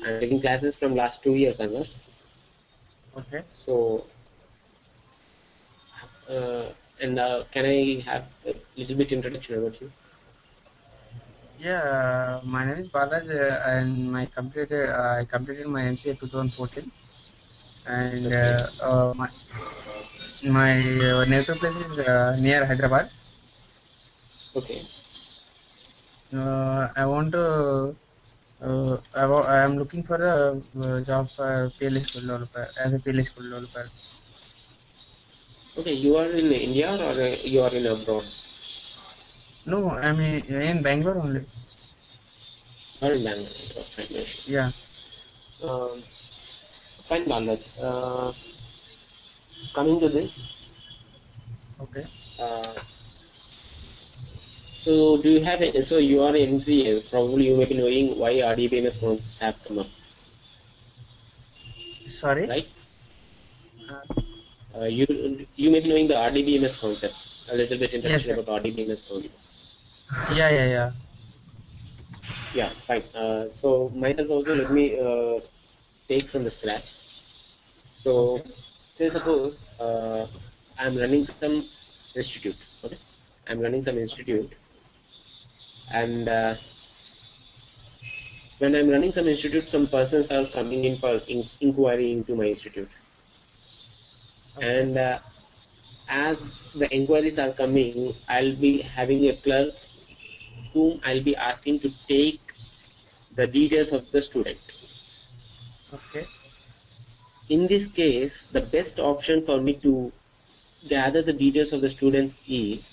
I'm taking classes from last 2 years, Anas. Okay. So, can I have a little bit introduction about you? Yeah, my name is Balaj, and I completed my MCA 2014, and Okay. my native place is near Hyderabad. Okay. I want to I am looking for a job for PL SQL developer as a PL SQL developer. Okay. You are in India or you are in abroad? No, I'm in Bangalore only. You are in Bangalore. Fine. Okay. Yeah. Um, fine, Balaj. Coming to this. Okay. Uh, so do you have so you are MCA, probably you may be knowing why RDBMS concepts have come up, Sorry. right? Uh, You may be knowing the RDBMS concepts, a little bit yes, introduction sir. about RDBMS concepts. Yeah, yeah, yeah. Yeah, fine. So myself also, let me take from the scratch. So Okay. say suppose I'm running some institute, okay? I'm running some Okay. institute, and when I'm running some institute, some persons are coming in for inquiry into my institute. Okay. And as the inquiries are coming, I'll be having a clerk whom I'll be asking to take the details of the student. Okay. In this case, the best option for me to gather the details of the students is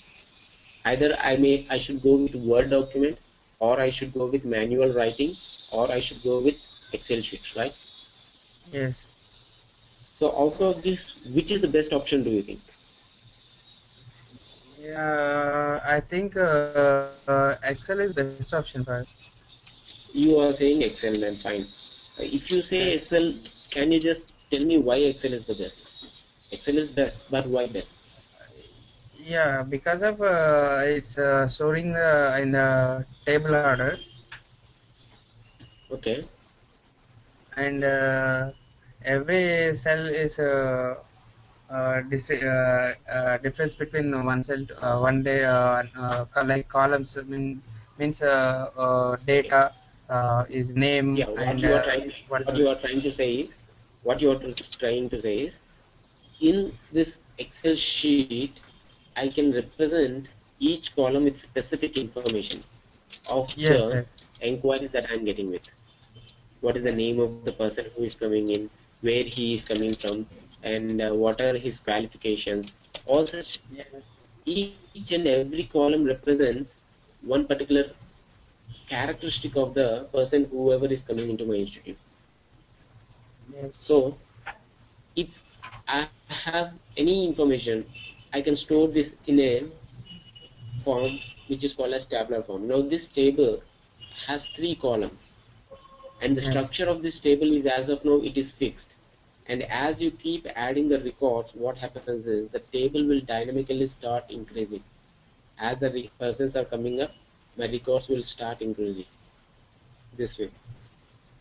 either I should go with Word document, or I should go with manual writing, or I should go with Excel sheets, right? Yes. So out of this, which is the best option, do you think? Yeah, I think Excel is best option for. You are saying Excel, then fine. If you say Yes. Excel, can you just tell me why Excel is the best? Excel is best, but why best? Yeah, because of it's storing in the table order, Okay. and every cell is difference between one cell, one day, like columns means Okay. data is name Yeah. and what What else? you are trying to say is, what you are trying to say is, in this Excel sheet, I can represent each column with specific information of Yes, the sir. inquiries that I'm getting with. What is the Yes. name of the person who is coming in, where he is coming from, and what are his qualifications. All such, Yes. each and every column represents one particular characteristic of the person, whoever is coming into my institute. Yes. So if I have any information, I can store this in a form which is called as tabular form. Now this table has 3 columns, and the Yes. structure of this table is, as of now, it is fixed. And as you keep adding the records, what happens is the table will dynamically start increasing. As the persons are coming up, my records will start increasing this way.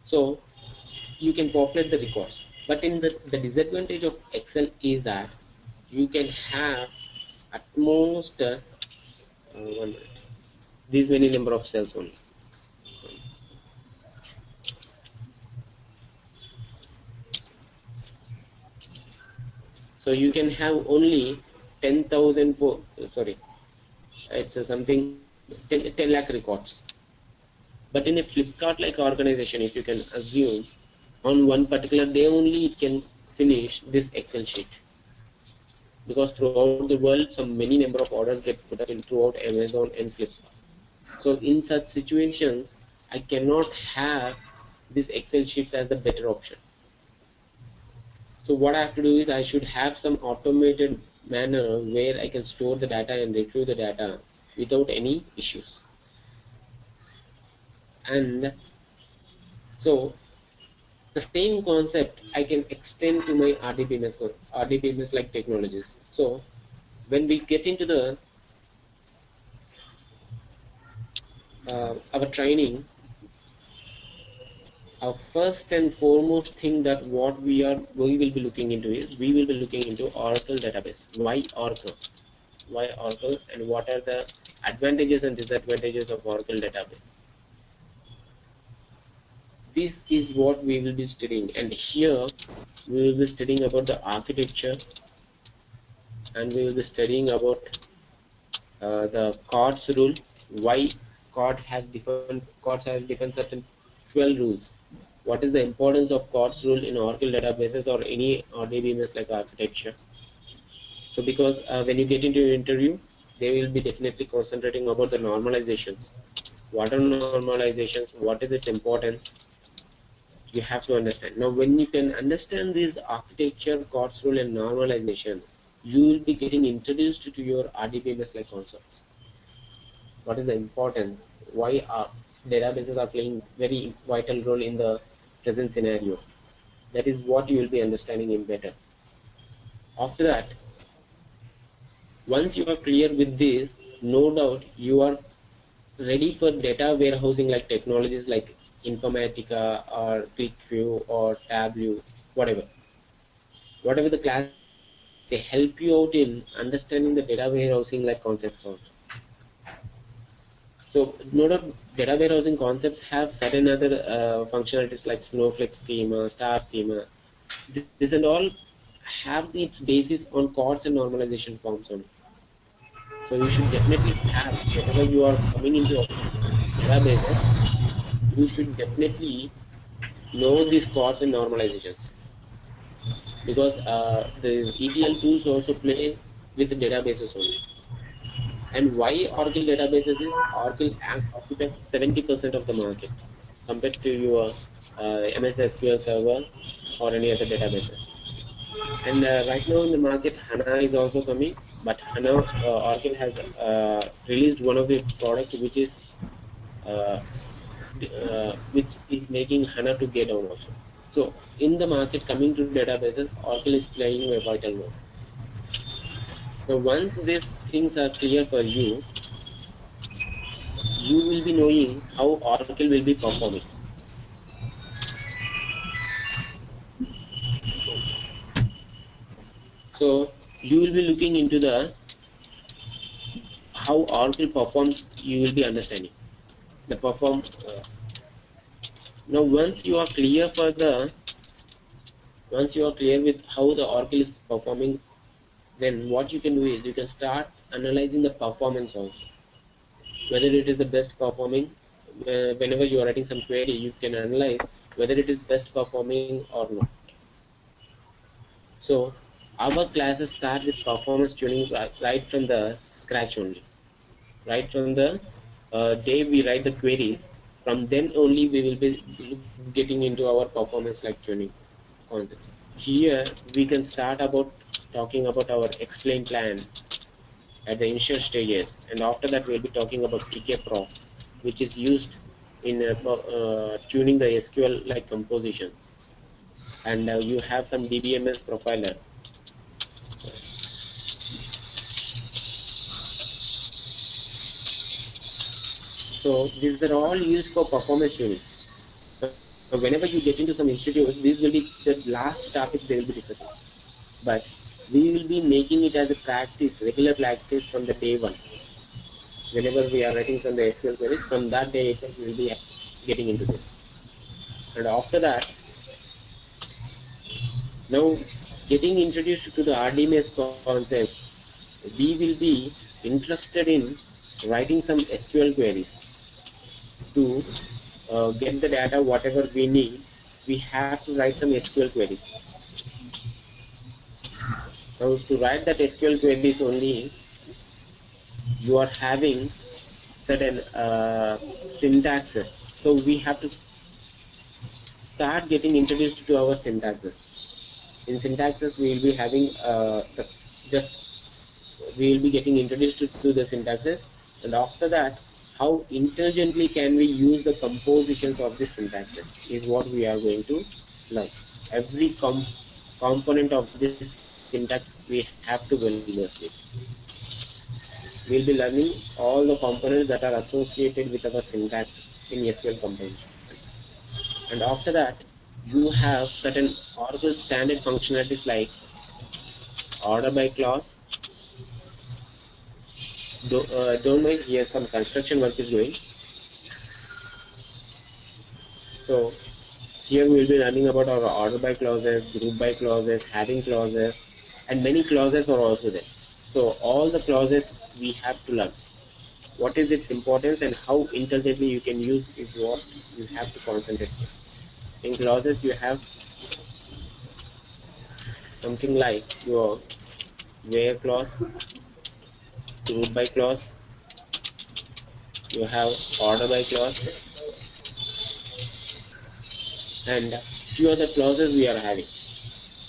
So you can populate the records. But in the disadvantage of Excel is that you can have at most 1 minute, these many number of cells only. So you can have only 10,000, sorry, it's something 10 lakh records. But in a Flipkart like organization, if you can assume, on one particular day only it can finish this Excel sheet, because throughout the world some many number of orders get put up in throughout Amazon and Flipkart. So in such situations, I cannot have this Excel sheets as the better option. So what I have to do is I should have some automated manner where I can store the data and retrieve the data without any issues. And so the same concept I can extend to my RDBMS like technologies. So when we get into the our training, Our first and foremost thing that we will be looking into is we will be looking into Oracle database. Why Oracle? Why Oracle, and what are the advantages and disadvantages of Oracle database? This is what we will be studying, and here we will be studying about the architecture, and we will be studying about the chords rule. Why chords has different certain 12 rules. What is the importance of chords rule in Oracle databases or any RDBMS like architecture? So because when you get into your interview, they will be definitely concentrating about the normalizations. What are normalizations? What is its importance? You have to understand. Now, when you can understand this architecture, chords rule, and normalization, you will be getting introduced to your RDBMS like concepts. What is the importance? Why databases are playing very vital role in the present scenario? That is what you will be understanding in better. After that, once you are clear with this, no doubt you are ready for data warehousing like technologies like Informatica or ClickView or Tableau, whatever. Whatever the classes are, they help you out in understanding the data warehousing like concepts also. So no doubt data warehousing concepts have certain other functionalities like Snowflake schema, star schema. This and all have its basis on chords and normalization forms only. So you should definitely have, whenever you are coming into databases, you should definitely know these chords and normalizations, because the ETL tools also play with the databases only. And why Oracle databases is Oracle occupies 70% of the market compared to your MS SQL Server or any other databases. And right now in the market, HANA is also coming, but HANA Oracle has released one of the products uh, which is making HANA to get on also. So in the market coming to databases, Oracle is playing a vital role. So once these things are clear for you, you will be knowing how Oracle will be performing. So you will be looking into the how Oracle performs. You will be understanding the perform. Now once you are clear with how the Oracle is performing, then what you can do is you can start analyzing the performance also. Whether it is the best performing, whenever you are writing some query, you can analyze whether it is best performing or not. So our classes start with performance tuning right from the scratch only. Right from the day we write the queries, from then only we will be getting into our performance like tuning concepts. Here we can start about talking about our explain plan at the initial stages, and after that we'll be talking about TK-Proc, which is used in tuning the SQL like compositions, and you have some DBMS profiler. So these are all used for performance tuning. So whenever you get into some institutes, these will be the last topic they will be discussing. But we will be making it as a practice, regular practice from the day one. Whenever we are writing from the SQL queries, from that day itself we will be getting into this. And after that, now getting introduced to the RDMS concepts, we will be interested in writing some SQL queries to get the data whatever we need. We have to write some SQL queries. Now to write that SQL queries only, you are having certain syntaxes. So we have to start getting introduced to our syntaxes. In syntaxes, we will be having we will be getting introduced to the syntaxes, and after that, how intelligently can we use the compositions of the syntaxes is what we are going to learn. Every component of this syntax we have to well versed with. We'll be learning all the components that are associated with our syntax in SQL composition. And after that, you have certain Oracle standard functionalities like order by clause. Don't mind, here some construction work is going. So here we will be learning about our order by clauses, group by clauses, having clauses, and many clauses are also there. So all the clauses we have to learn. What is its importance and how intelligently you can use is what you have to concentrate on. In clauses, you have something like your where clause, group by clause, you have order by clause, and few other clauses we are having.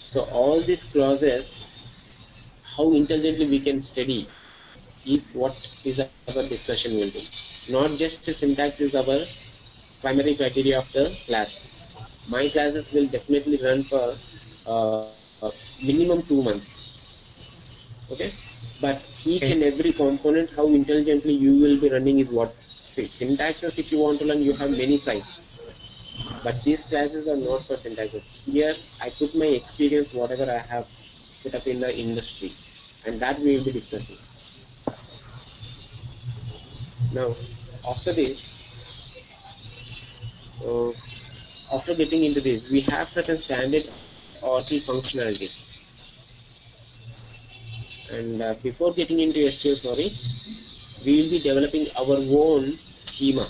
So all these clauses, how intelligently we can study is what is our discussion will be. Not just the syntax is our primary criteria of the class. My classes will definitely run for minimum 2 months. Okay, but each and Okay. every component, how intelligently you will be running is what. See, syntaxes, if you want to learn, you have many sites, but these classes are not for syntaxes. Here I put my experience, whatever I have put up in the industry, and that we will be discussing. Now after this, uh, after getting into this, we have certain standard Oracle functionalities. And before getting into SQL, we will be developing our own schema.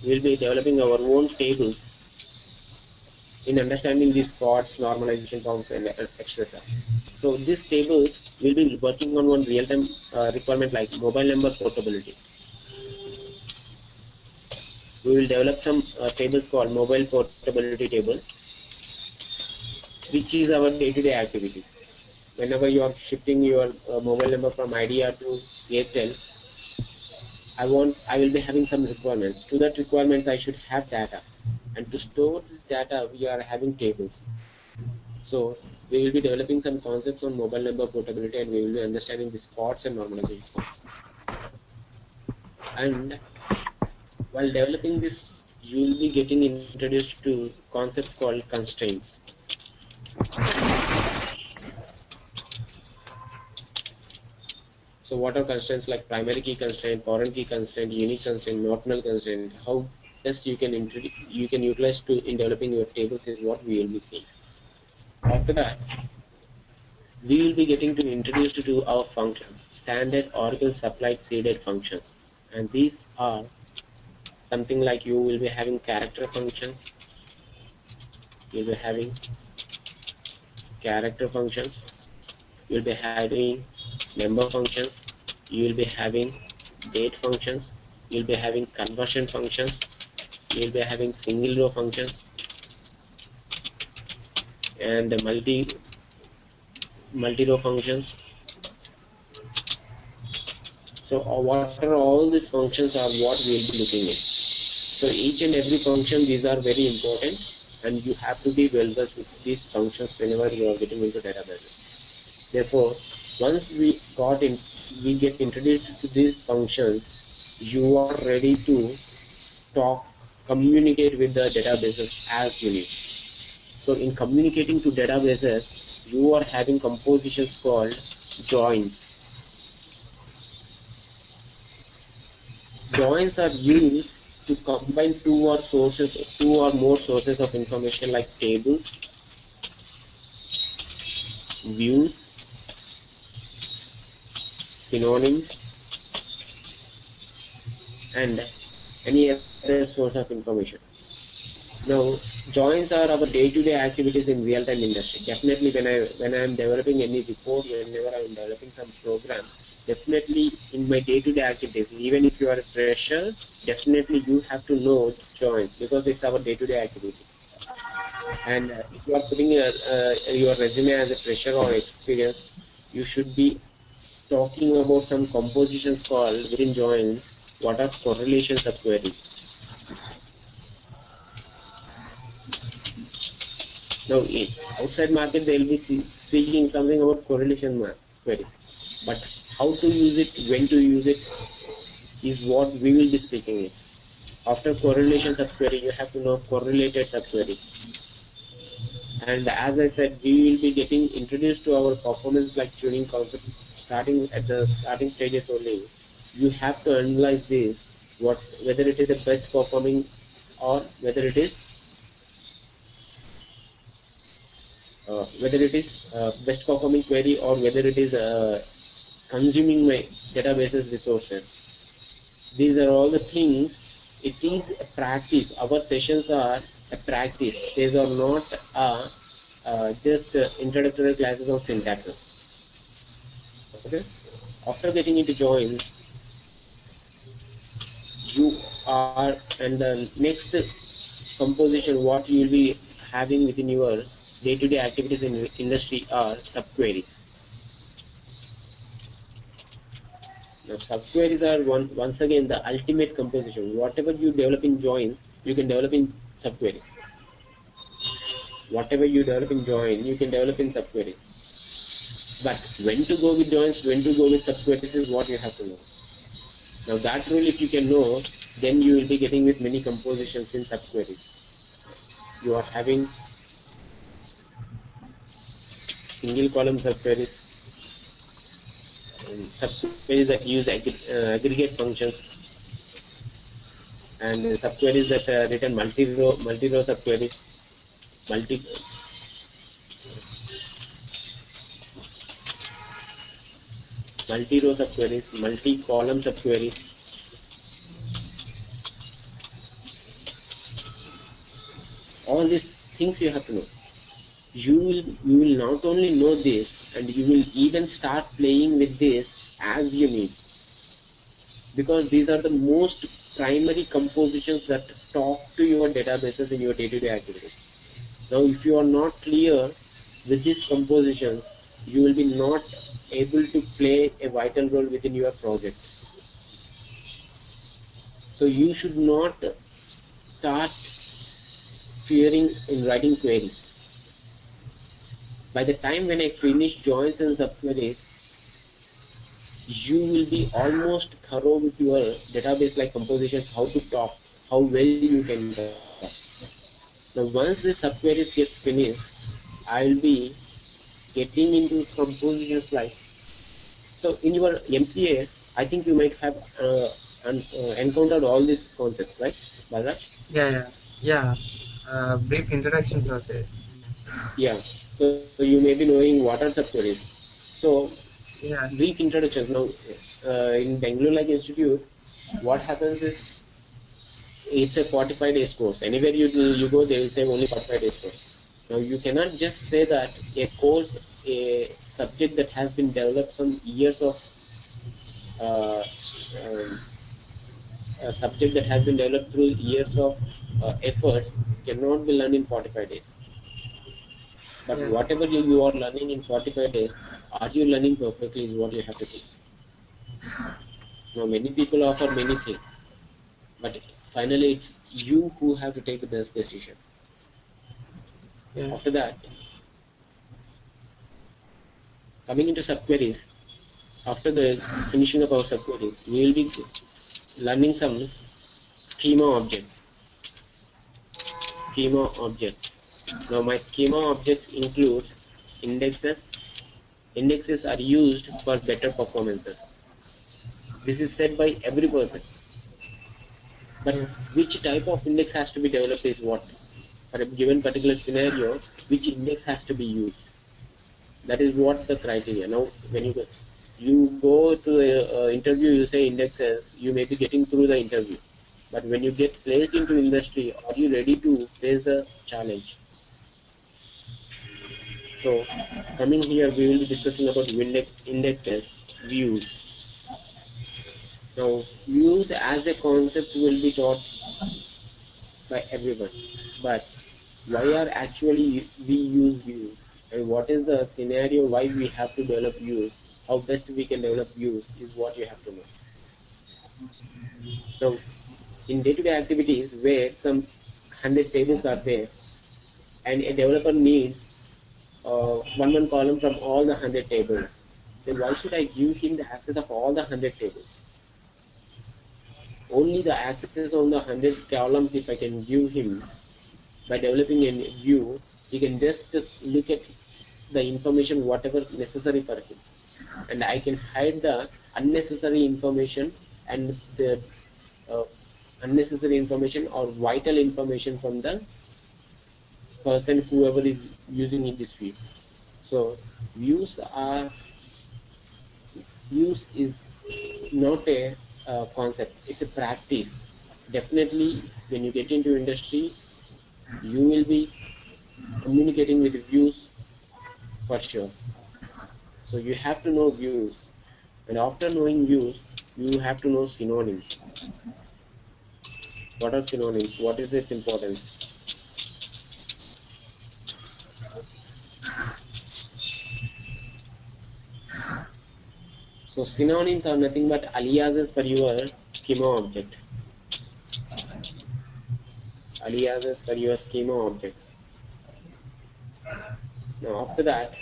We will be developing our own tables in understanding these parts, normalization forms, and etc. So this table will be working on one real-time requirement like mobile number portability. We will develop some tables called mobile portability table, which is our day-to-day activity. Whenever you are shifting your mobile number from Idea to Airtel, I will be having some requirements. To that requirements, I should have data, and to store this data, we are having tables. So we will be developing some concepts on mobile number portability, and we will be understanding the spots and normalization. And while developing this, you will be getting introduced to concepts called constraints. So what are constraints like primary key constraint, foreign key constraint, unique constraint, not null constraint? How best you can utilize to in developing your tables is what we will be seeing. After that, we will be getting to introduced to our functions, standard Oracle supplied seeded functions, and these are something like you will be having character functions, you will be having character functions, you will be having member functions, you will be having date functions, you will be having conversion functions, you will be having single row functions, and multi row functions. So what are all these functions are what we will be looking at. So each and every function, these are very important, and you have to be well versed with these functions whenever you are getting into databases. Therefore, once we get introduced to these functions, you are ready to talk, communicate with the databases as you need. So in communicating to databases, you are having compositions called joins. Joins are used to combine two or more sources of information like tables, views, synonyms, and any other source of information. Now, joins are our day-to-day activities in real-time industry. Definitely, when I am developing any report, whenever I am developing some program, definitely in my day-to-day activities, even if you are a fresher, definitely you have to know joins because it's our day-to-day activity. And if you are putting your resume as a fresher or experience, you should be talking about some compositions called within joins. What are correlations of queries? Now, in outside market, they will be speaking something about correlation queries. But how to use it, when to use it, is what we will be speaking it. After correlation subquery, you have to know correlated subquery. And as I said, we will be getting introduced to our performance like tuning concepts starting at the starting stages only. You have to analyze this, whether it is a best performing or whether it is best performing query or whether it is consuming my databases resources. These are all the things. It is a practice. Our sessions are a practice. These are not just introductory classes on syntaxes. Okay. After getting into joins, you are, and the next composition what you will be having within your day-to-day activities in industry are subqueries. Now, subqueries are once again the ultimate composition. Whatever you develop in joins, you can develop in subqueries. Whatever you develop in join, you can develop in subqueries. But when to go with joins, when to go with subqueries is what you have to know. Now that rule, if you can know, then you will be getting with many compositions in subqueries. You are having single column subqueries, subqueries that use aggregate functions, and subqueries that are written multi-row subqueries, multi-row subqueries, multi-column subqueries. All these things you have to know. You will not only know this, and you will even start playing with this as you need, because these are the most primary compositions that talk to your databases in your day-to-day activities. Now, if you are not clear with these compositions, you will be not able to play a vital role within your project. So you should not start fearing in writing queries. By the time when I finish joins and subqueries, you will be almost thorough with your database like compositions, how to talk, how well you can talk. Now once the subqueries gets finished, I will be getting into compositions like, so in your MCA, I think you might have encountered all these concepts, right, Balraj? Yeah. Brief introductions are there. Yeah. So you may be knowing what are subqueries. So Yeah. brief introductions. Now in Bangalore like Institute, what happens is it's a 45 days course. Anywhere you go, they will say only 45 days course. Now you cannot just say that a course, a subject that has been developed some years of uh, um, a subject that has been developed through years of efforts cannot be learned in 45 days. But Yeah. whatever you are learning in 45 days, are you learning perfectly is what you have to think. Now many people offer many things, but finally it's you who have to take the best decision. Yeah. After that, coming into subqueries, after the finishing of our subqueries, we will be learning some schema objects. Schema objects. Now my schema objects includes indexes. Indexes are used for better performances. This is said by every person. But Yeah. which type of index has to be developed is what? For a given particular scenario, which index has to be used? That is what the criteria. Now, when you go to the interview, you say indexes, you may be getting through the interview. But when you get placed into industry, are you ready to face the challenge? So, coming here, we will be discussing about indexes, views. Now, views as a concept will be taught by everyone. But why are actually we use views? And what is the scenario why we have to develop views? How best we can develop views is what you have to know. Now, in day-to-day activities where some 100 tables are there, and a developer needs one column from all the 100 tables, then why should I give him the access of all the 100 tables? only the access on the 100 columns if I can give him by developing a view, he can just look at the information whatever necessary for him, and I can hide the unnecessary information and the uh, unnecessary information or vital information from the person whoever is using in this view. So views are views is not a concept, it's a practice. Definitely when you get into industry you will be communicating with views for sure. So you have to know views, and after knowing views you have to know synonyms. What are synonyms? What is its importance? So synonyms are nothing but aliases for your schema object. Aliases for your schema objects. Now after that,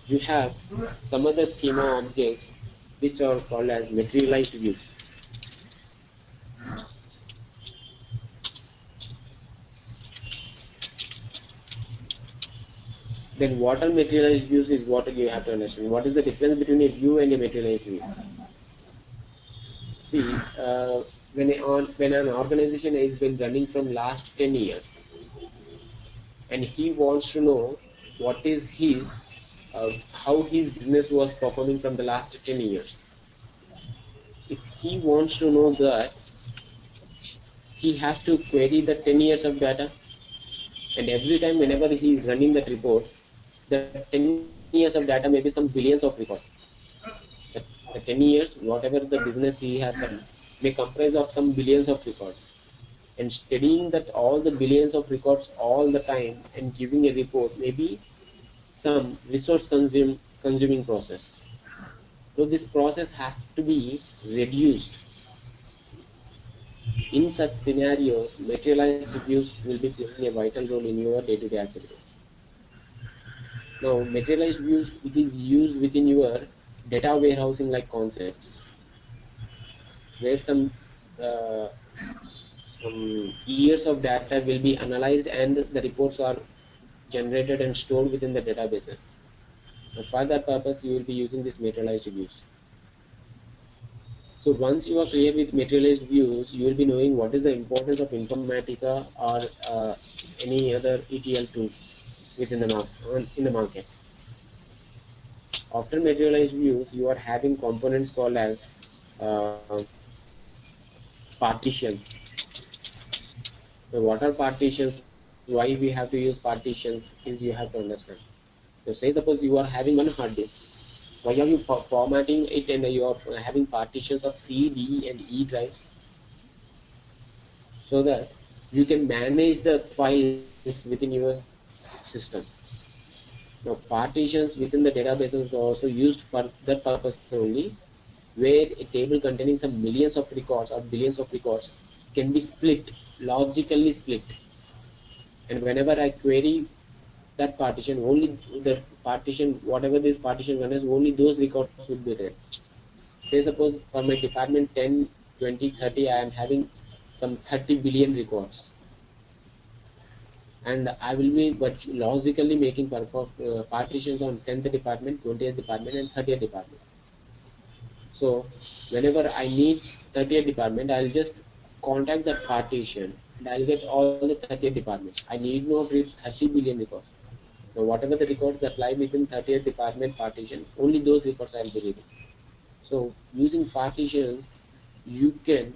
you have some other schema objects which are called as materialized views. Then what are materialized views is what you have to understand. What is the difference between a view and a materialized view? See, when an organization has been running from last 10 years, and he wants to know what is his how his business was performing from the last 10 years. If he wants to know that, he has to query the 10 years of data, and every time whenever he is running that report, the 10 years of data may be some billions of records. The 10 years, whatever the business he has done, may comprise of some billions of records. And studying that all the billions of records all the time and giving a report may be some resource consuming process. So this process has to be reduced. In such scenarios, materialized views will be playing a vital role in your day-to-day activities. Now, materialized views, it is used within your data warehousing like concepts, where uh, some years of data will be analyzed and the reports are generated and stored within the databases. Now, for that purpose, you will be using this materialized views. So once you are clear with materialized views, you will be knowing what is the importance of Informatica or any other ETL tool within the market. After materialized views, you are having components called as uh, partitions. So what are partitions? Why we have to use partitions is you have to understand. So say suppose you are having one hard disk. Why are you formatting it and you are having partitions of C, D and E drives? So that you can manage the files within your system. Now partitions within the databases are also used for that purpose only, where a table containing some millions of records or billions of records can be split, logically split. And whenever I query that partition, only the partition, whatever this partition contains, only those records would be read. Say suppose for my department 10, 20, 30, I am having some 30 billion records. And I will be but logically making partitions on 10th department, 20th department and 30th department. So whenever I need 30th department, I'll just contact that partition and I'll get all the 30th departments. I need not read 30 billion records. So whatever the records that lie within 30th department partition, only those records I'll be reading. So using partitions, you can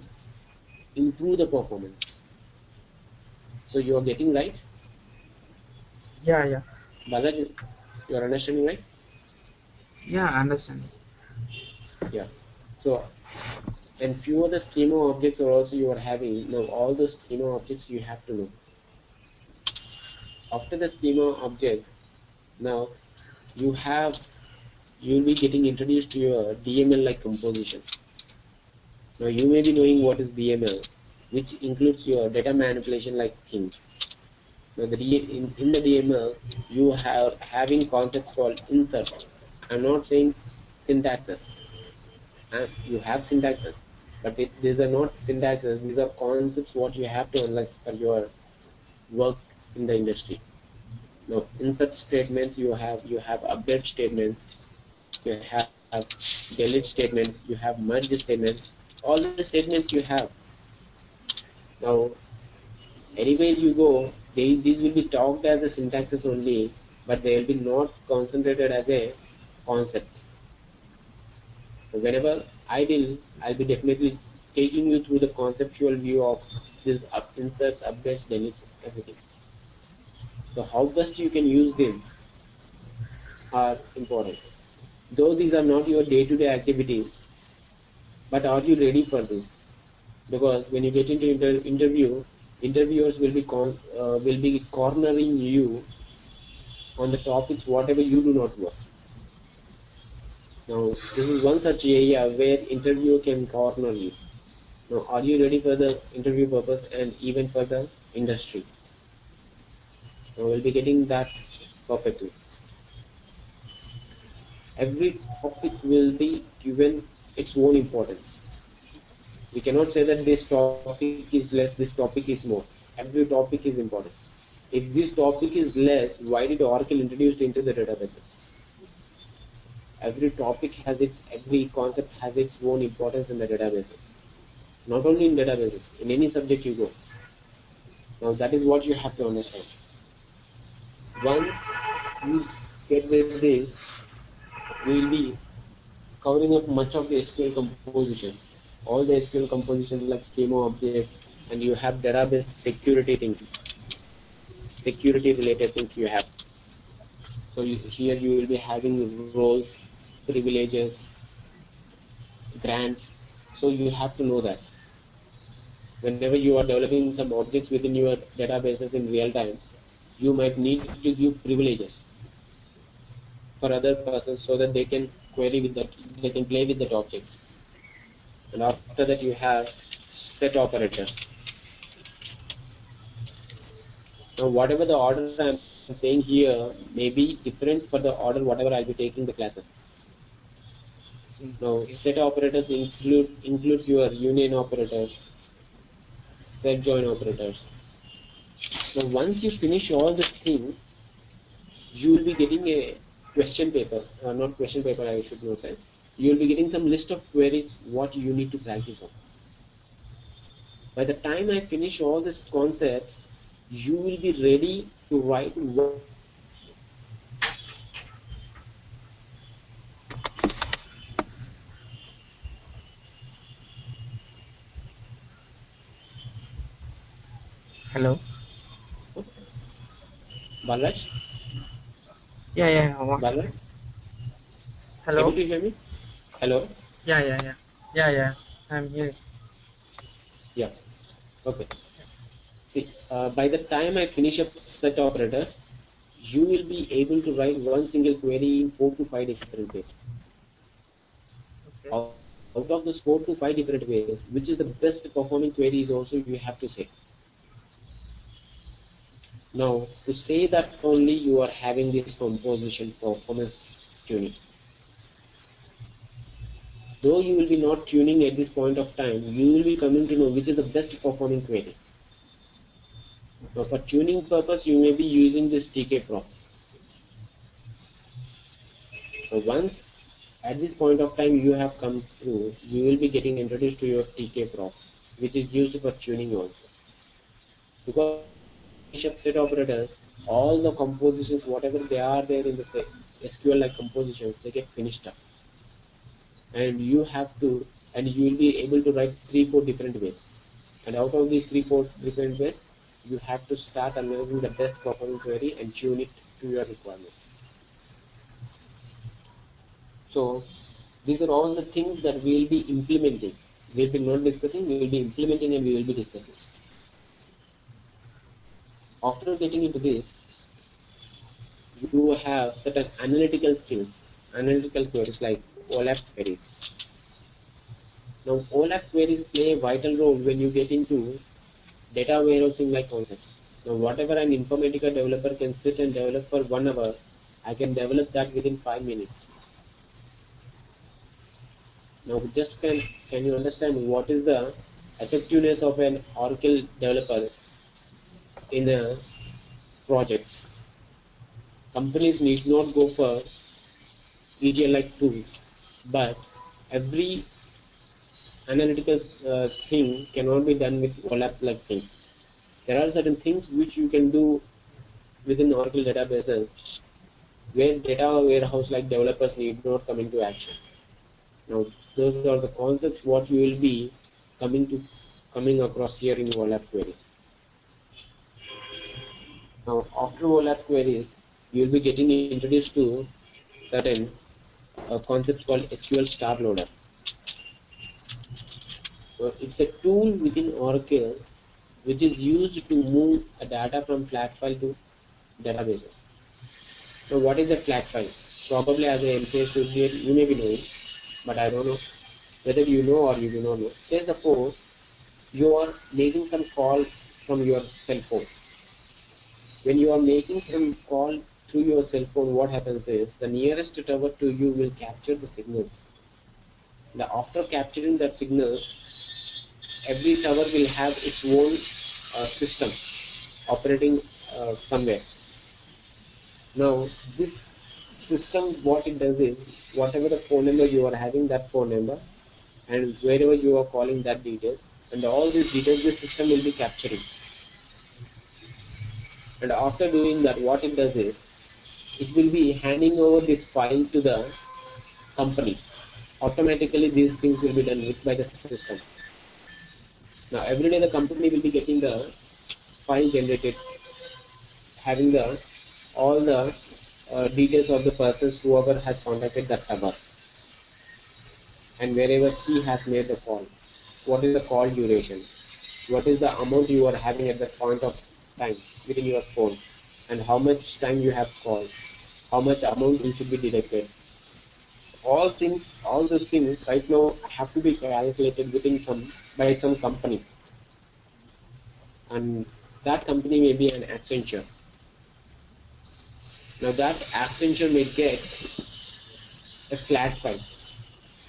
improve the performance. So you are getting right? Yeah. Balaj, you are understanding right? Yeah, I understand. Yeah. So, and few other schema objects are also you are having. Now all those schema objects you have to know. After the schema objects, now you have you'll be getting introduced to your DML like composition. Now you may be knowing what is DML, which includes your data manipulation like things. Now in the DML you have having concepts called insert. I'm not saying syntaxes. and you have syntaxes, but these are not syntaxes, these are concepts what you have to analyze for your work in the industry. Now insert statements, you have update statements, you have delete statements, you have merge statements, all the statements you have. Now anywhere you go, these will be talked as a syntaxes only, but they will be not concentrated as a concept. So whenever I'll be definitely taking you through the conceptual view of this inserts, updates, deletes, everything. So how best you can use them are important. Though these are not your day-to-day activities, but are you ready for this? Because when you get into interview, interviewers will be cornering you on the topics whatever you do not work. Now this is one such area where interviewer can corner you. Now are you ready for the interview purpose and even for the industry? Now we'll be getting that perfectly. Every topic will be given its own importance. We cannot say that this topic is less, this topic is more. Every topic is important. If this topic is less, why did Oracle introduce it into the databases? Every concept has its own importance in the databases. Not only in databases, in any subject you go. Now that is what you have to understand. Once you get with this, we will be covering up much of the SQL composition. All the SQL compositions like schema objects, and you have database security things, security related things you have. So here you will be having roles, privileges, grants. So you have to know that. Whenever you are developing some objects within your databases in real time, you might need to give privileges for other persons so that they can query with that, they can play with that object. And after that you have set operators. Now whatever the order I am saying here may be different for the order whatever I'll be taking the classes. Now set operators includes your union operators, set join operators. Now once you finish all the things, you will be getting a question paper, not question paper I should not say. You will be getting some list of queries what you need to practice on. By the time I finish all these concepts, you will be ready to write Hello. Balraj? Yeah. Balraj? Able Hello. to hear me? Hello? Yeah. I'm here. Yeah. Okay. See, by the time I finish up set operator, you will be able to write one single query in 4 to 5 different ways. Okay. Out of those 4 to 5 different ways, which is the best performing query is also you have to say. Now, to say that only you are having this composition performance tuning. Though you will be not tuning at this point of time, you will be coming to know which is the best performing query. Now, for tuning purpose, you may be using this TK prop. So once at this point of time you have come through, you will be getting introduced to your TK prop, which is used for tuning also. Because finish up set operators, all the compositions, whatever they are there in the SQL like compositions, they get finished up. And you will be able to write 3-4 different ways. And out of these 3-4 different ways, you have to start analyzing the best performing query and tune it to your requirements. So these are all the things that we will be implementing. We will be not discussing, we will be implementing and we will be discussing. After getting into this, you have certain analytical skills, analytical queries like OLAP queries. Now OLAP queries play a vital role when you get into data warehousing like concepts. Now whatever an Informatica developer can sit and develop for 1 hour, I can develop that within 5 minutes. Now just can you understand what is the effectiveness of an Oracle developer in a projects? Companies need not go for ETL-like tools, but every analytical thing cannot be done with OLAP-like thing. There are certain things which you can do within Oracle databases where data warehouse-like developers need not come into action. Now, those are the concepts what you will be coming across here in OLAP queries. Now, after OLAP queries, you will be getting introduced to certain concepts called SQL star loader. So it's a tool within Oracle which is used to move a data from flat file to databases. So what is a flat file? Probably as an MCA student you may be knowing, but I don't know whether you know or you do not know. Say suppose you are making some call from your cell phone. When you are making some call through your cell phone, what happens is the nearest tower to you will capture the signals. After capturing that signals, every tower will have its own system operating somewhere. Now this system, what it does is, whatever the phone number you are having, that phone number, and wherever you are calling that details, and all these details this system will be capturing. And after doing that, what it does is, it will be handing over this file to the company. Automatically these things will be done by the system. Now every day the company will be getting the file generated, having the all the details of the persons whoever has contacted that tower, and wherever he has made the call, what is the call duration, what is the amount you are having at that point of time within your phone, and how much time you have called, how much amount will should be deducted. All those things right now have to be calculated within by some company, and that company may be an Accenture. Now that Accenture may get a flat file,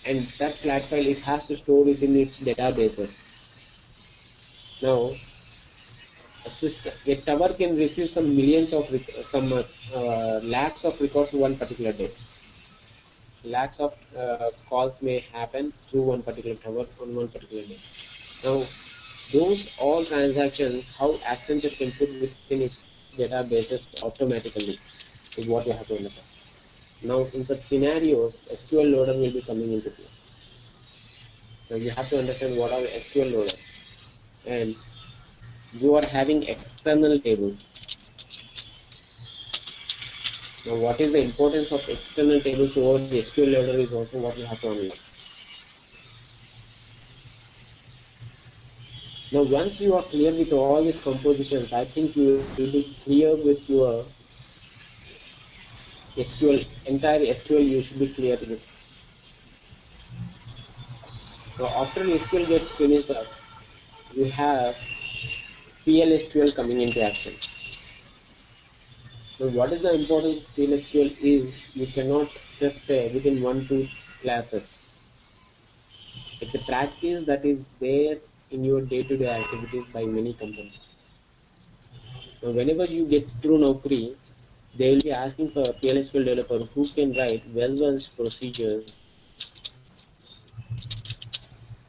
and that flat file it has to store within its databases. Now a tower can receive some millions of lakhs of records one particular day. Lakhs of calls may happen through one particular tower on one particular day. Now those all transactions, how Accenture can put within its databases automatically is what you have to understand. Now in such scenarios, SQL loader will be coming into play. Now you have to understand what are SQL loader, and you are having external tables. Now what is the importance of external tables over the SQL loader is also what you have to understand. Now once you are clear with all these compositions, I think you will be clear with your SQL, entire SQL you should be clear with. So after SQL gets finished up, you have PL SQL coming into action. So what is the importance of PL SQL is, you cannot just say within 1-2 classes. It's a practice that is there in your day-to-day activities by many companies. Now whenever you get through Naukri, they will be asking for a PL SQL developer who can write well-versed procedures,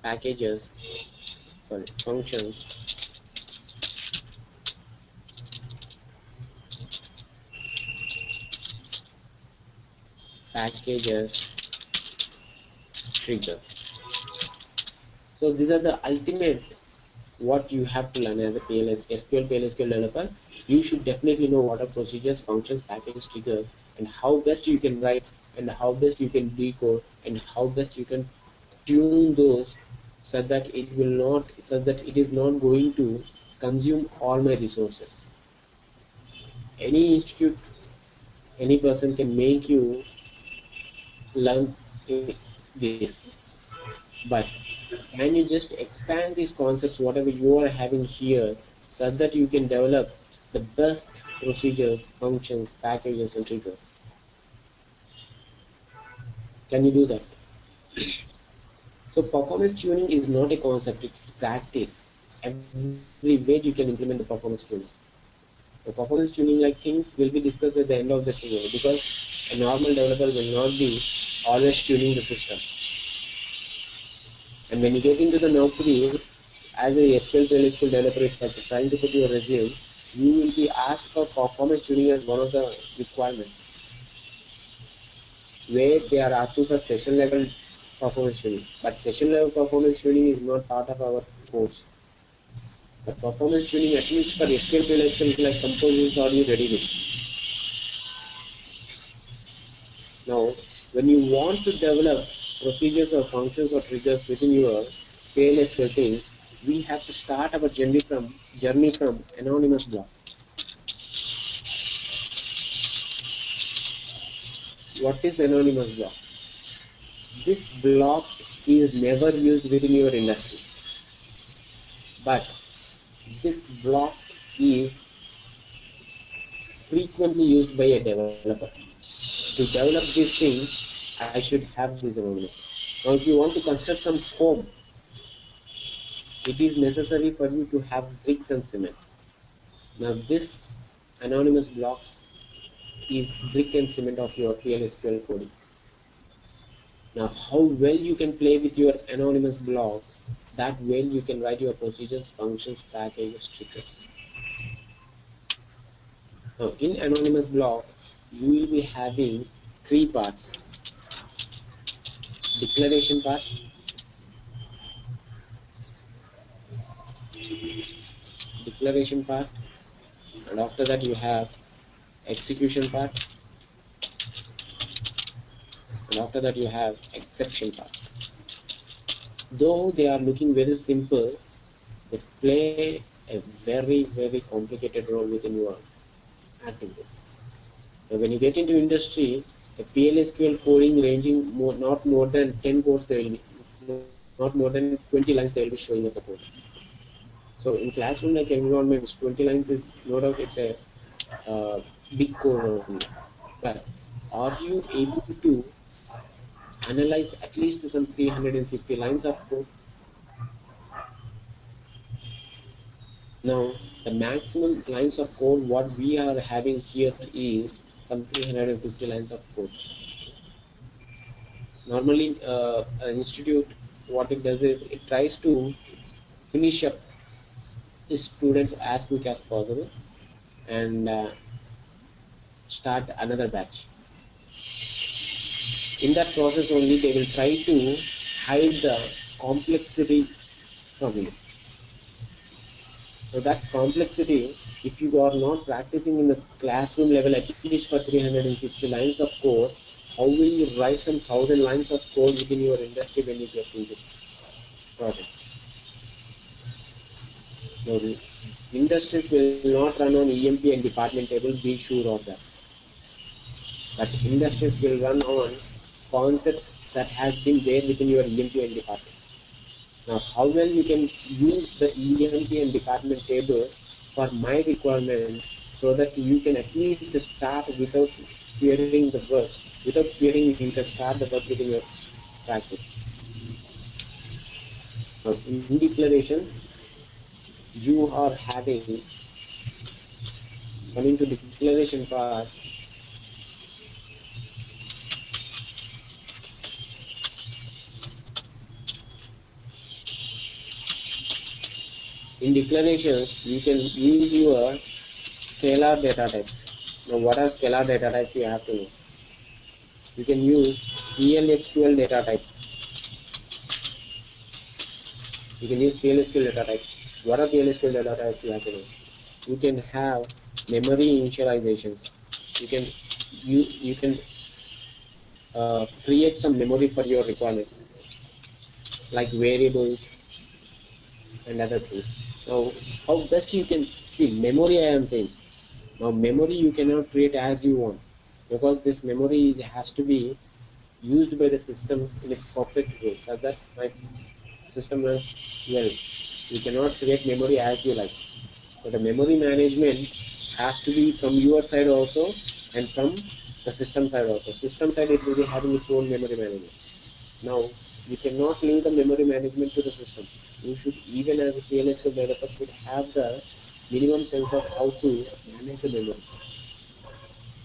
packages, functions, packages, triggers. So these are the ultimate what you have to learn as a SQL developer. You should definitely know what are procedures, functions, packages, triggers, and how best you can write, and how best you can decode, and how best you can tune those so that it is not going to consume all my resources. Any institute, any person can make you learn this, but can you just expand these concepts whatever you are having here so that you can develop the best procedures, functions, packages, and triggers? Can you do that? So performance tuning is not a concept, it's practice. Every way you can implement the performance tuning. The performance tuning like things will be discussed at the end of the tutorial, because a normal developer will not be always tuning the system. And when you get into the Naukri, as a SQL PL SQL developer, if you're trying to put your resume, you will be asked for performance tuning as one of the requirements, where they are asking for session level performance tuning. But session level performance tuning is not part of our course. But performance tuning, at least for SQL PL SQL, like compositions, are you ready with? Now, when you want to develop procedures or functions or triggers within your PL SQL things, we have to start our journey from anonymous block. What is anonymous block? This block is never used within your industry, but this block is frequently used by a developer. To develop this thing, I should have this anonymous. Now, if you want to construct some home, it is necessary for you to have bricks and cement. Now, this anonymous blocks is brick and cement of your PL SQL coding. Now, how well you can play with your anonymous blocks, that well you can write your procedures, functions, packages, triggers. Now, in anonymous block, you will be having three parts: declaration part, and after that you have execution part, and after that you have exception part. Though they are looking very simple, they play a very, very complicated role within your activities. Now, when you get into industry, a PL SQL coding ranging not more than 10 codes, not more than 20 lines they will be showing up the code. So in classroom like environments, 20 lines is no doubt it's a big code only. But are you able to analyze at least some 350 lines of code? Now, the maximum lines of code what we are having here is some 350 lines of code. Normally, an institute, what it does is it tries to finish up the students as quick as possible and start another batch. In that process only, they will try to hide the complexity from you. So that complexity, if you are not practicing in the classroom level at least for 350 lines of code, how will you write some 1,000 lines of code within your industry when you get into project? Now, industries will not run on EMP and department table, be sure of that. But industries will run on concepts that has been there within your EMP and department. Now, how well you can use the EMP and department tables for my requirement, so that you can at least start without fearing the work. Without fearing, you can start the work within your practice. Now, in declaration, you are having, coming to declaration part, in declarations, you can use your scalar data types. Now, what are scalar data types? You have to know. You can use PL SQL data type. You can use PL SQL data types. What are PL SQL data types? You have to know. You can have memory initializations. You can create some memory for your requirement, like variables and other things. Now, how best you can see memory? I am saying now memory you cannot create as you want, because this memory has to be used by the systems in a perfect way, so that my system runs well. You cannot create memory as you like. So the memory management has to be from your side also and from the system side also. System side, it will be having its own memory management. Now, You cannot leave the memory management to the system. You should, even as a PLSQL developer, should have the minimum sense of how to manage the memory.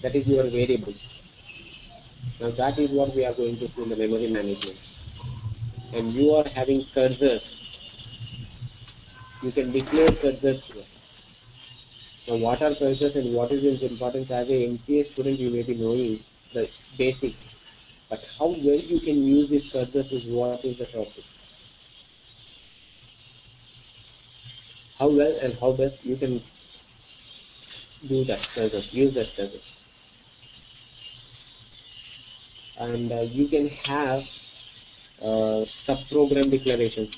That is your variables. Now that is what we are going to see in the memory management. And you are having cursors. You can declare cursors here. Now what are cursors and what is its importance? As a MCA student, you may be knowing the basics. But how well you can use these cursors is what is the topic. How well and how best you can do that cursors, use that cursors. And you can have subprogram declarations.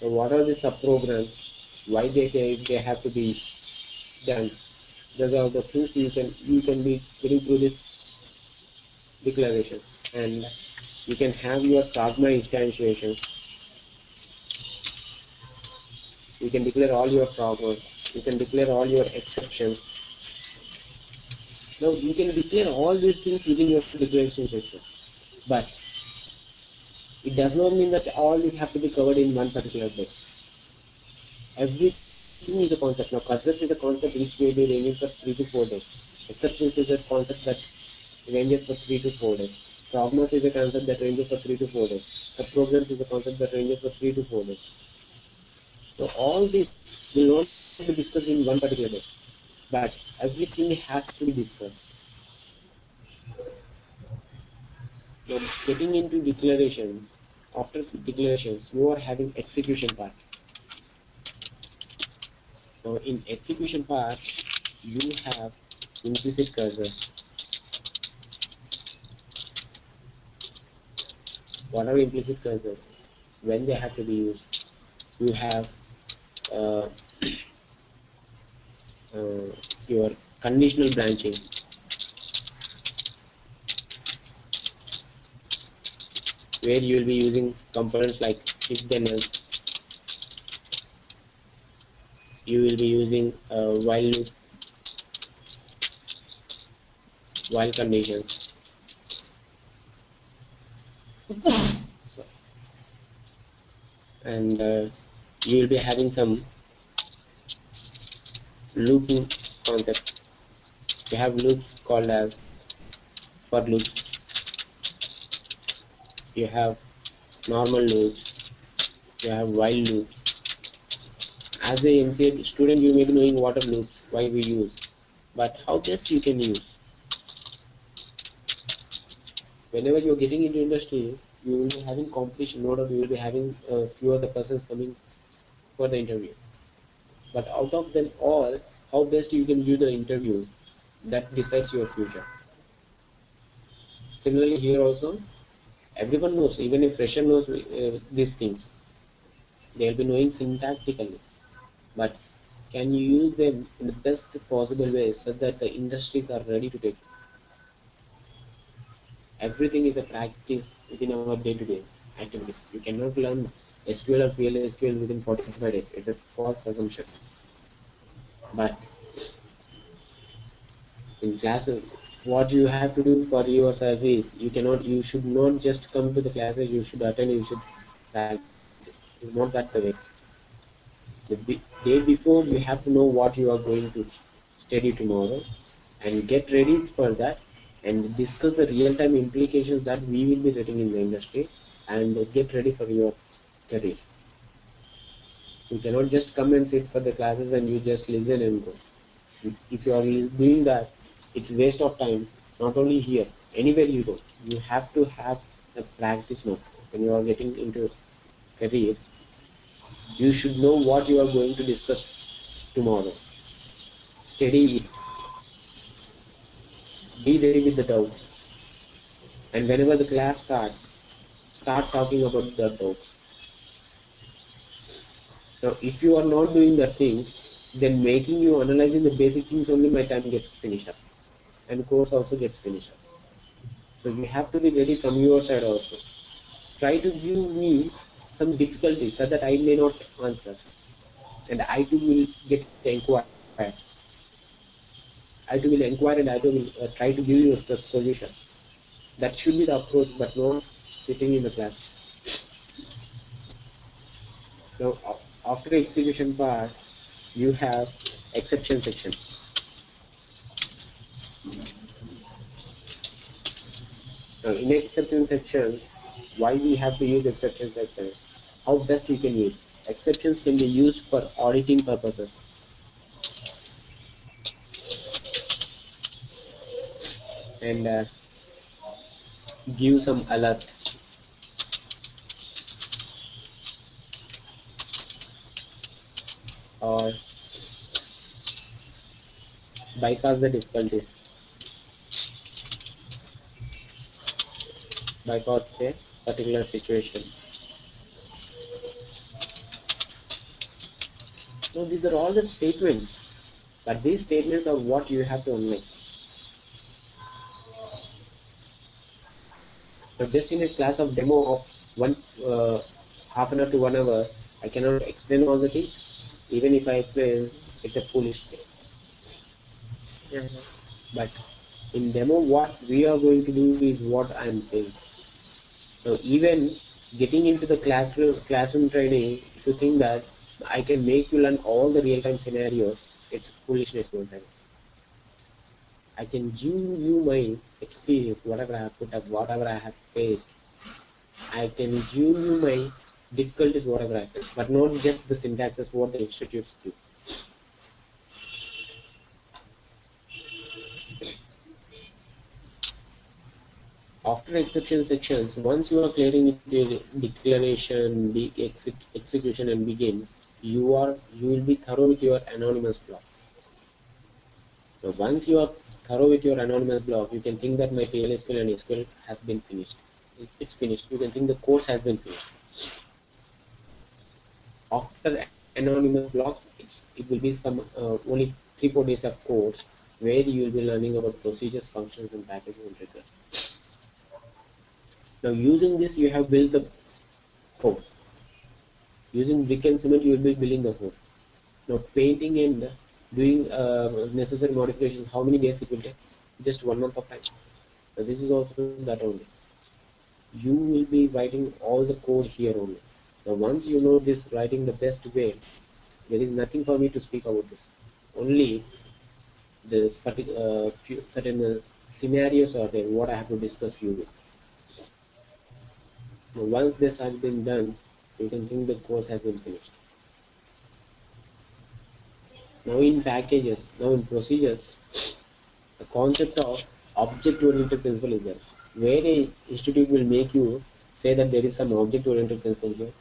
So what are the subprograms? Why they have to be done? Those are the things you can be getting through this declaration. And you can have your Pragma instantiations. You can declare all your Pragmas. You can declare all your exceptions. Now you can declare all these things within your declaration section. But it does not mean that all these have to be covered in one particular bit. Everything is a concept. Now, cursors is a concept which may be ranging for 3 to 4 days. Exceptions is a concept that ranges for 3 to 4 days. Prognosis is a concept that ranges for 3 to 4 days. Subprograms is a concept that ranges for 3 to 4 days. So all this will not be discussed in one particular day, but everything has to be discussed. Now, getting into declarations, after declarations, you are having execution part. Now, in execution part, you have implicit cursors. What are implicit cursors? When they have to be used? You have uh, your conditional branching. Where you will be using components like if then else. You will be using while loop, while conditions. And you will be having some looping concepts. You have loops called as for loops. You have normal loops. You have while loops. As a MCA student, you may be knowing what are loops, why we use, but how best you can use. Whenever you're getting into industry, you will be having competition. No doubt you will be having a few other persons coming for the interview. But out of them all, how best you can use the interview, that decides your future. Similarly here also, everyone knows, even a fresher knows these things. They'll be knowing syntactically. But can you use them in the best possible way so that the industries are ready to take it? Everything is a practice within our day-to-day activities. You cannot learn SQL or PL SQL within 45 days. It's a false assumption. But in classes, what you have to do for yourself is you should not just come to the classes. You should attend. You should practice. It's not that the way. The day before, you have to know what you are going to study tomorrow, and get ready for that, and discuss the real-time implications that we will be getting in the industry, and get ready for your career. You cannot just come and sit for the classes and you just listen and go. If you are doing that, it's waste of time. Not only here, anywhere you go, you have to have a practice mode. When you are getting into career, you should know what you are going to discuss tomorrow. Study it. Be ready with the doubts. And whenever the class starts, start talking about the doubts. Now, if you are not doing the things, then making you analyzing the basic things only, my time gets finished up. And course also gets finished up. So you have to be ready from your side also. Try to give me some difficulties so that I may not answer. And I too will get inquired. IT will inquire and IT will try to give you the solution. That should be the approach, but not sitting in the class. Now, after execution part, you have exception section. Now, in exception section, why we have to use exception section? How best we can use? Exceptions can be used for auditing purposes. And give some alert. Or bypass the difficulties. Bypass a particular situation. So these are all the statements, but these statements are what you have to analyze. So just in a class of demo of half an hour to 1 hour, I cannot explain all the things. Even if I explain, it's a foolish thing. Yeah. But in demo, what we are going to do is what I am saying. Now, even getting into the classroom training, if you think that I can make you learn all the real-time scenarios, it's foolishness once again. I can give you my experience, whatever I have put up, whatever I have faced. I can give you my difficulties, whatever I face, but not just the syntaxes what the institutes do. After exception sections, once you are clearing with the declaration, execution, and begin, you will be thorough with your anonymous block. So once you are thorough with your anonymous block, you can think that my PL SQL and SQL has been finished. It's finished. You can think the course has been finished. After anonymous blocks, it will be some only 3-4 days of course where you will be learning about procedures, functions, and packages and triggers. Now using this, you have built the code. Using brick and cement, you will be building the code. Now painting and doing necessary modifications, how many days it will take? Just 1 month of time. So this is also that only. You will be writing all the code here only. Now once you know this writing the best way, there is nothing for me to speak about this. Only the few certain scenarios are there what I have to discuss you with. Now once this has been done, you can think the course has been finished. Now in packages, now in procedures, the concept of object-oriented principle is there. Where a institute will make you say that there is some object-oriented principle here.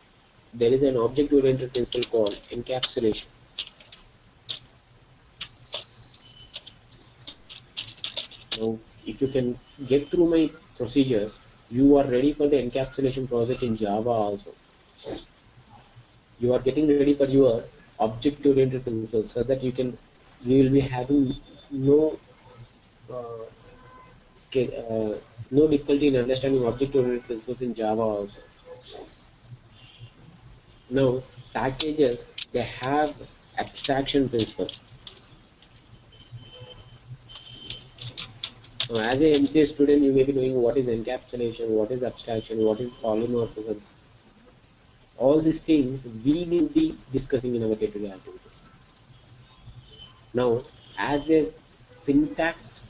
There is an object-oriented principle called encapsulation. Now, if you can get through my procedures, you are ready for the encapsulation project in Java also. You are getting ready for your object-oriented principles so that you will be having no no difficulty in understanding object-oriented principles in Java also. Now, packages, they have abstraction principle. Now, as a MCA student, you may be knowing what is encapsulation, what is abstraction, what is polymorphism. All these things we will be discussing in our day-to-day activities. Now, as a syntax,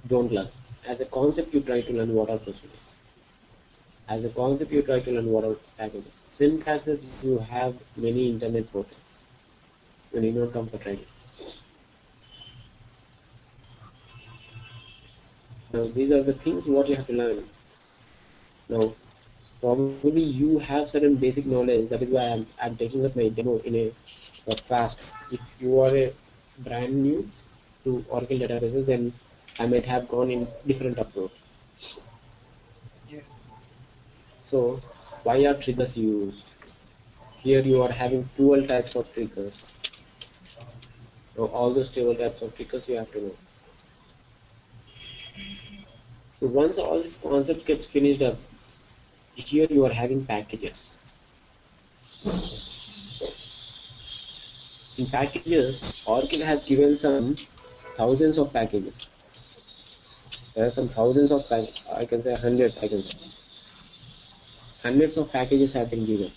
don't learn. As a concept, you try to learn what are procedures. As a concept, you try to learn what are packages. Syntaxes, you have many internet portals. You need not come for training. Now, these are the things what you have to learn. Now, probably you have certain basic knowledge. That is why I'm taking up my demo in a fast. If you are a brand new to Oracle databases, then I might have gone in different approach. Yes. So, why are triggers used? Here you are having 12 types of triggers. Now, all those 12 types of triggers you have to know. So once all this concept gets finished up, here you are having packages. In packages, Oracle has given some thousands of packages. There are some thousands of I can say hundreds. I can say hundreds of packages have been given.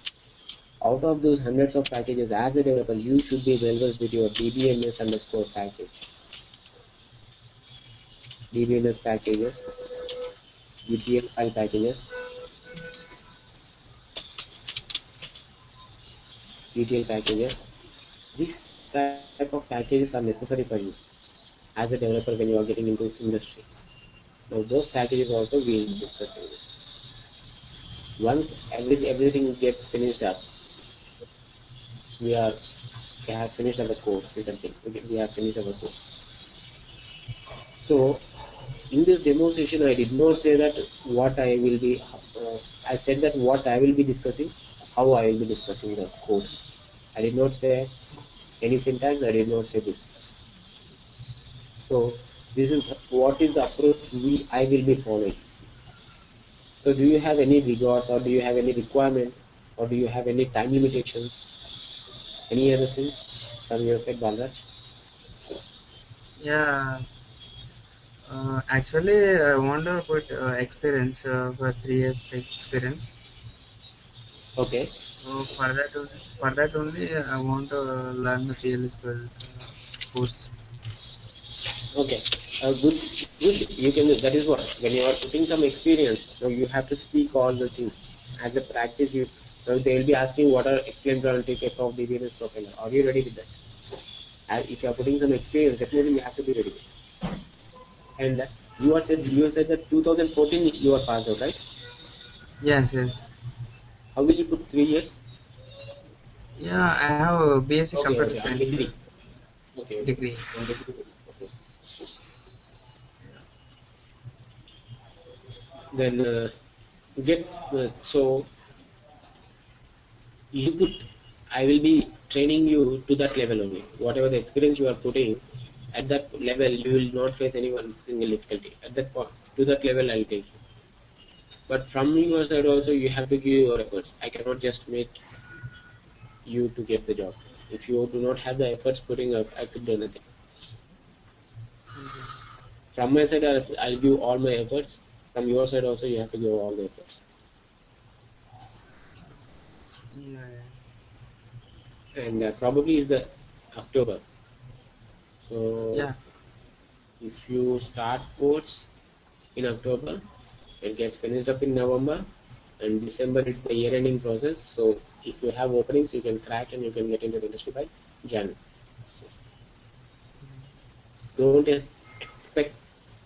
Out of those hundreds of packages, as a developer, you should be well versed with your DBMS underscore package, DBMS packages, UTF file packages, UTL packages. These type of packages are necessary for you as a developer when you are getting into industry. Now those packages also we will be discussing. Once everything gets finished up, we have finished our course. You can think we have finished our course. So in this demo session, I did not say that what I will be. I said that what I will be discussing, how I will be discussing the course. I did not say any syntax. I did not say this. So this is what is the approach I will be following. So do you have any regards, or do you have any requirement, or do you have any time limitations? Any other things from your side, Balraj? Yeah. Actually, I want to put experience for 3 years experience. Okay. So for that only, I want to learn the PL SQL course. Okay. Good. Good. You can. That is what. When you are putting some experience, so you have to speak all the things as a practice. You. So they will be asking what are explainability of DBMS profiler. Are you ready with that? As if you are putting some experience, definitely you have to be ready. And you said that 2014 you are passed out, right? Yes, yes. How will you put 3 years? Yeah, I have a basic Okay. computer Okay. On science degree. Okay. Okay. degree. On degree. Okay. Then get so you put. I will be training you to that level only. Whatever the experience you are putting at that level, you will not face any one single difficulty. At that point, to that level, I will take you. But from your side also, you have to give your efforts. I cannot just make you to get the job. If you do not have the efforts putting up, I could do nothing. From my side, I'll give all my efforts. From your side also, you have to give all the efforts. Yeah, And probably is the October. So yeah. if you start course in October, it gets finished up in November, and December it's the year-ending process. So if you have openings, you can crack and you can get into the industry by January. Don't expect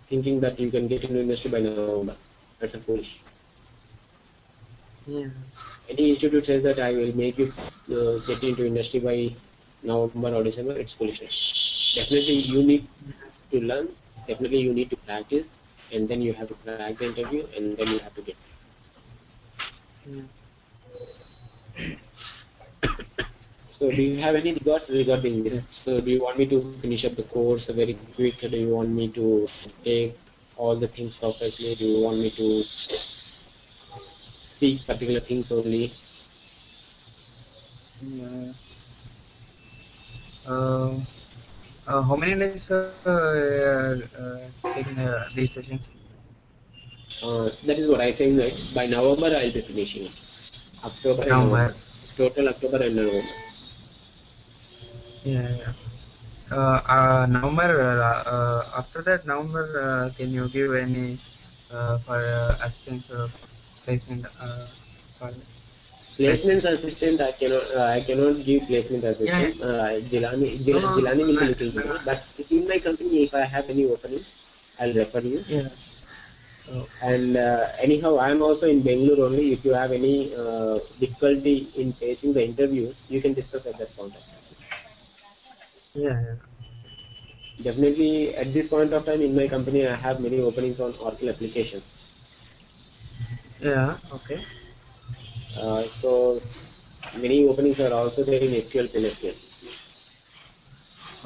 thinking that you can get into industry by November. That's a foolish. Yeah. Any institute says that I will make you get into industry by November or December. It's foolishness. Definitely you need to learn. Definitely you need to practice, and then you have to crack the interview, and then you have to get. Yeah. So do you have any regards regarding this? Yeah. So do you want me to finish up the course very quick? Do you want me to take all the things perfectly? Do you want me to speak particular things only? Yeah. Uh, how many days taking these sessions? That is what I saying, right? By November I'll be finishing it. October and November. November. Total October and November. Yeah, yeah. November. After that, November. Can you give any for assistance placement? For Placement placement. assistant, I cannot give placement Yeah. assistant. No, no, Jilani will be no, looking into no. it. But in my company, if I have any opening, I'll refer you. Yeah. Oh, And anyhow, I'm also in Bangalore only. If you have any difficulty in facing the interviews, you can discuss at that point of time. yeah, yeah. Definitely, at this point of time in my company, I have many openings on Oracle applications. Yeah. Okay. So many openings are also there in SQL PL.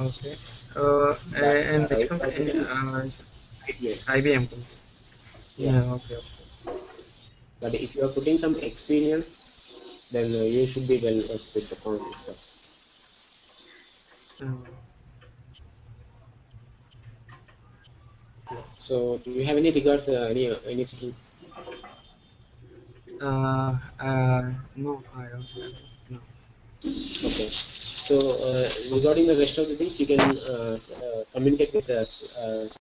Okay. But And which if you are company? putting IBM, IBM company. yeah. Yeah. Okay. But if you are putting some experience, then you should be well versed with the concepts first. Okay. So do you have any regards, anything? No, I don't have it. No. Okay. So regarding the rest of the things, you can communicate with us.